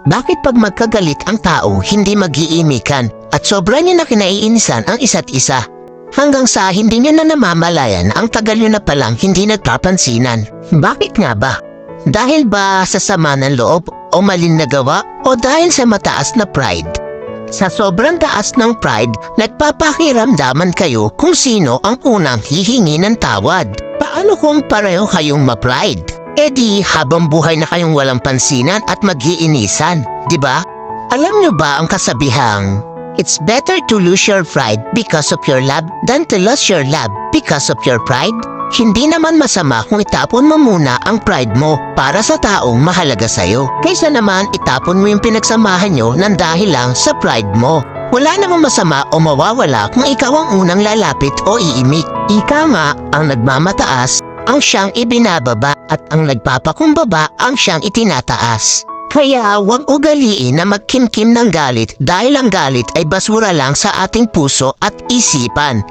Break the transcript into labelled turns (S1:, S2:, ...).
S1: Bakit pag magkagalit ang tao, hindi mag-iimikan at sobra niya na kinaiinisan ang isa't isa? Hanggang sa hindi niya na namamalayan ang tagal niyo na palang hindi nagpapansinan. Bakit nga ba? Dahil ba sa sama ng loob o maling nagawa o dahil sa mataas na pride? Sa sobrang taas ng pride, nagpapakiramdaman kayo kung sino ang unang hihingi ng tawad. Paano kung pareho kayong ma-pride? E di habang buhay na kayong walang pansinan at mag-iinisan, di ba? Alam niyo ba ang kasabihang, it's better to lose your pride because of your love than to lose your love because of your pride? Hindi naman masama kung itapon mo muna ang pride mo para sa taong mahalaga sa'yo. Kaysa naman itapon mo yung pinagsamahan nyo ng dahil lang sa pride mo. Wala namang masama o mawawala kung ikaw ang unang lalapit o iimik. Ika nga ang nagmamataas ang siyang ibinababa at ang nagpapakumbaba ang siyang itinataas. Kaya huwag ugaliin na magkimkim ng galit dahil ang galit ay basura lang sa ating puso at isipan.